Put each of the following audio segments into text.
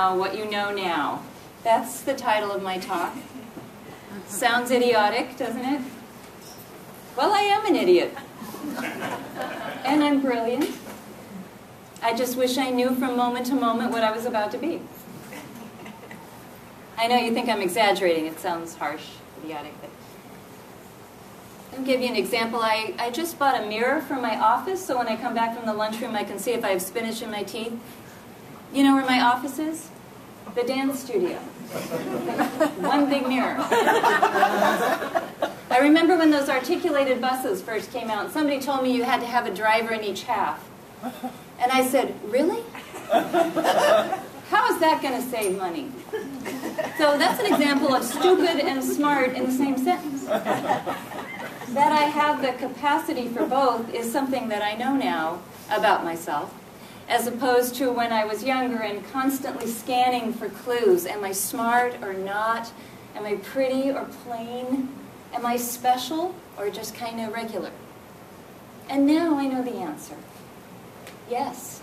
now what you know now. That's the title of my talk. Sounds idiotic, doesn't it? Well, I am an idiot. And I'm brilliant. I just wish I knew from moment to moment what I was about to be. I know you think I'm exaggerating. It sounds harsh, idiotic. But I'll give you an example. I just bought a mirror for my office, so when I come back from the lunchroom, I can see if I have spinach in my teeth. You know where my office is? The dance studio. One big mirror. I remember when those articulated buses first came out, and somebody told me you had to have a driver in each half. And I said, really? How is that going to save money? So that's an example of stupid and smart in the same sentence. That I have the capacity for both is something that I know now about myself, as opposed to when I was younger and constantly scanning for clues. Am I smart or not? Am I pretty or plain? Am I special or just kind of regular? And now I know the answer. Yes.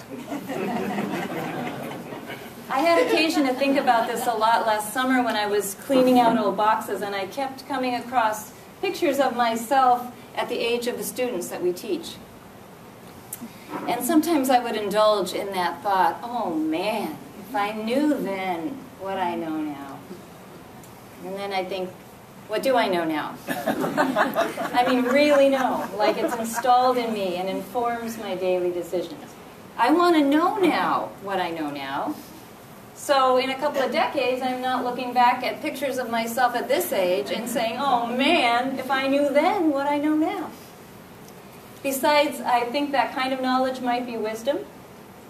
I had occasion to think about this a lot last summer when I was cleaning out old boxes, and I kept coming across pictures of myself at the age of the students that we teach. And sometimes I would indulge in that thought, oh man, if I knew then what I know now. And then I think, what do I know now? I mean, really know, like it's installed in me and informs my daily decisions. I want to know now what I know now. So in a couple of decades, I'm not looking back at pictures of myself at this age and saying, oh man, if I knew then what I know now. Besides, I think that kind of knowledge might be wisdom,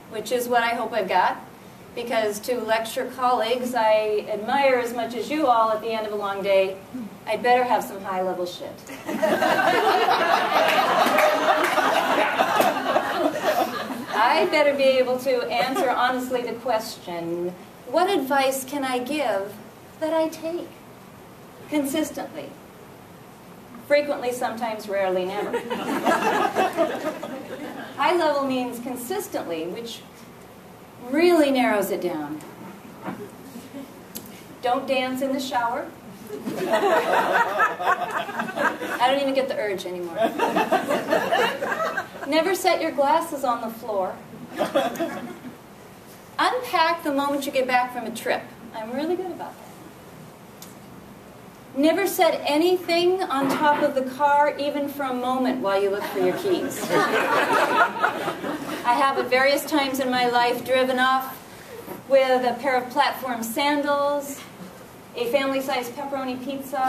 which is what I hope I've got. Because to lecture colleagues I admire as much as you all at the end of a long day, I'd better have some high-level shit. I'd better be able to answer honestly the question, what advice can I give that I take consistently? Frequently, sometimes, rarely, never. High level means consistently, which really narrows it down. Don't dance in the shower. I don't even get the urge anymore. Never set your glasses on the floor. Unpack the moment you get back from a trip. I'm really good about that. Never set anything on top of the car, even for a moment, while you look for your keys. I have at various times in my life driven off with a pair of platform sandals, a family-sized pepperoni pizza,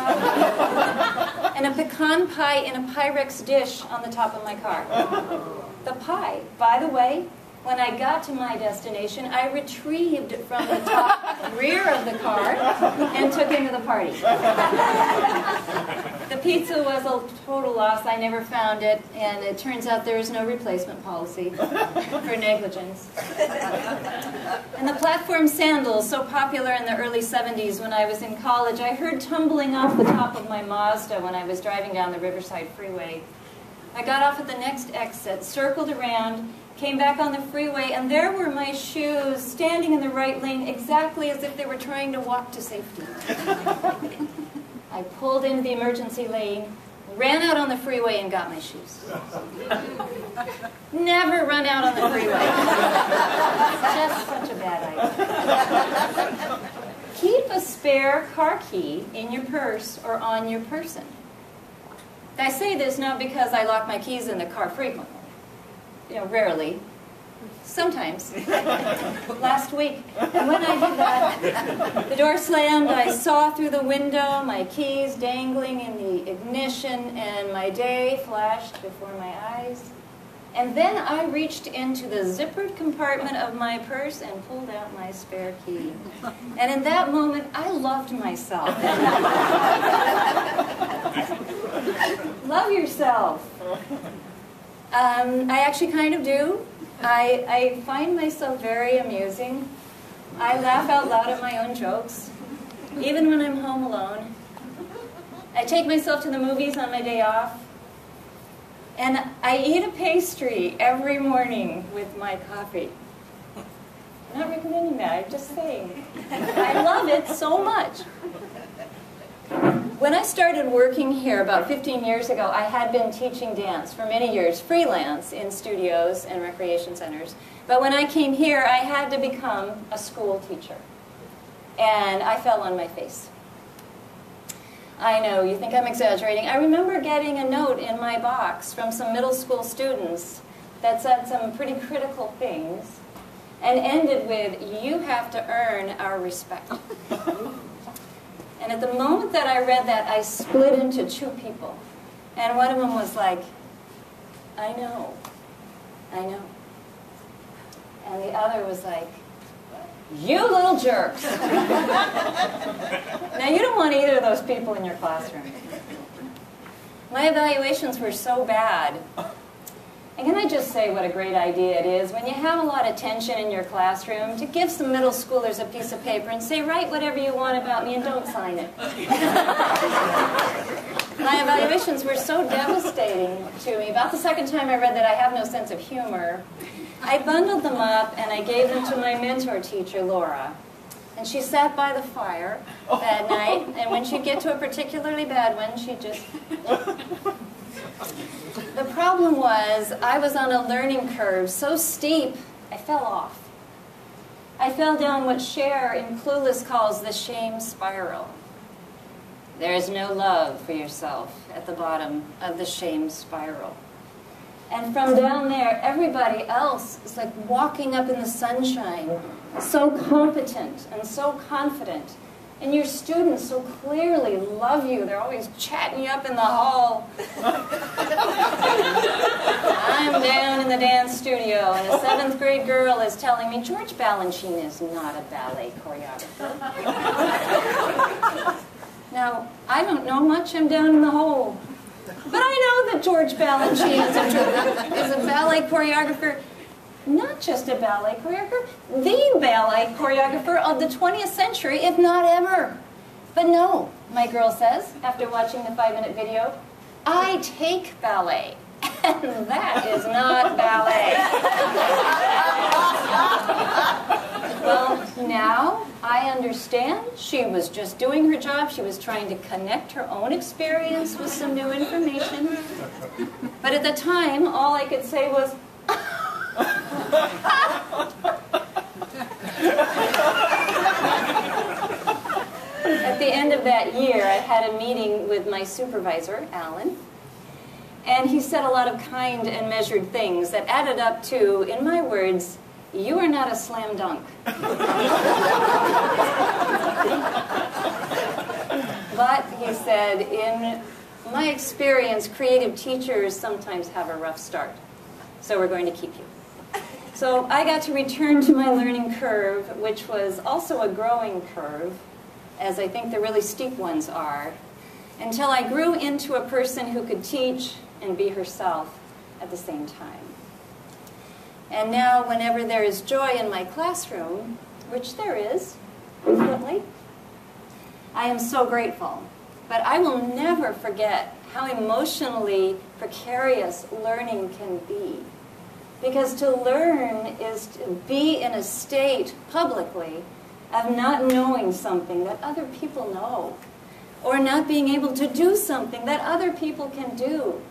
and a pecan pie in a Pyrex dish on the top of my car. The pie, by the way, when I got to my destination, I retrieved from the top rear of the car and took into the party. The pizza was a total loss. I never found it, and it turns out there is no replacement policy for negligence. And the platform sandals, so popular in the early 70s when I was in college, I heard tumbling off the top of my Mazda when I was driving down the Riverside Freeway. I got off at the next exit, circled around, came back on the freeway, and there were my shoes standing in the right lane exactly as if they were trying to walk to safety. I pulled into the emergency lane, ran out on the freeway, and got my shoes. Never run out on the freeway. Just such a bad idea. Keep a spare car key in your purse or on your person. I say this not because I lock my keys in the car frequently. You know, rarely. Sometimes. Last week. And when I did that, the door slammed, I saw through the window, my keys dangling in the ignition, and my day flashed before my eyes. And then I reached into the zippered compartment of my purse and pulled out my spare key. And in that moment, I loved myself. Love yourself. I actually kind of do. I find myself very amusing. I laugh out loud at my own jokes, even when I'm home alone. I take myself to the movies on my day off. And I eat a pastry every morning with my coffee. I'm not recommending that, I'm just saying. I love it so much. When I started working here about 15 years ago, I had been teaching dance for many years, freelance in studios and recreation centers. But when I came here, I had to become a school teacher. And I fell on my face. I know, you think I'm exaggerating. I remember getting a note in my box from some middle school students that said some pretty critical things and ended with, "You have to earn our respect." And at the moment that I read that, I split into two people. And one of them was like, "I know, I know." And the other was like, "You little jerks." Now, you don't want either of those people in your classroom. My evaluations were so bad. And can I just say what a great idea it is when you have a lot of tension in your classroom to give some middle schoolers a piece of paper and say, "Write whatever you want about me and don't sign it." My evaluations were so devastating to me. About the second time I read that I have no sense of humor, I bundled them up and I gave them to my mentor teacher, Laura. And she sat by the fire that night, and when she'd get to a particularly bad one, she'd just... The problem was, I was on a learning curve so steep, I fell off. I fell down what Cher in Clueless calls the shame spiral. There is no love for yourself at the bottom of the shame spiral. And from down there, everybody else is like walking up in the sunshine, so competent and so confident. And your students so clearly love you. They're always chatting you up in the hall. I'm down in the dance studio, and a 7th grade girl is telling me, "George Balanchine is not a ballet choreographer." Now, I don't know much. I'm down in the hole. But I know that George Balanchine is a ballet choreographer. Not just a ballet choreographer, the ballet choreographer of the 20th century, if not ever. But no, my girl says, after watching the 5-minute video, I take ballet, and that is not ballet. Well, now I understand she was just doing her job. She was trying to connect her own experience with some new information. But at the time, all I could say was, At the end of that year, I had a meeting with my supervisor, Alan, and he said a lot of kind and measured things that added up to, in my words, "You are not a slam dunk." But, he said, in my experience, creative teachers sometimes have a rough start, so we're going to keep you. So I got to return to my learning curve, which was also a growing curve, as I think the really steep ones are, until I grew into a person who could teach and be herself at the same time. And now, whenever there is joy in my classroom, which there is, frequently, I am so grateful. But I will never forget how emotionally precarious learning can be. Because to learn is to be in a state, publicly, of not knowing something that other people know, or not being able to do something that other people can do.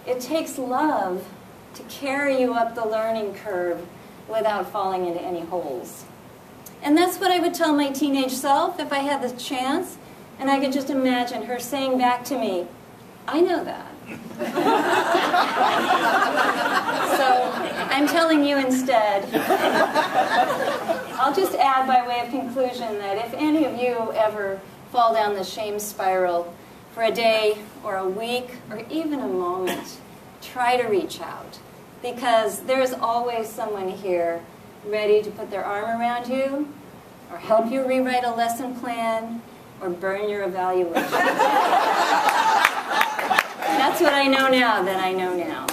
It takes love to carry you up the learning curve without falling into any holes. And that's what I would tell my teenage self if I had the chance, and I could just imagine her saying back to me, "I know that." So I'm telling you instead. I'll just add by way of conclusion that if any of you ever fall down the shame spiral for a day or a week or even a moment, try to reach out, because there's always someone here ready to put their arm around you or help you rewrite a lesson plan or burn your evaluation. That's what I know now that I know now.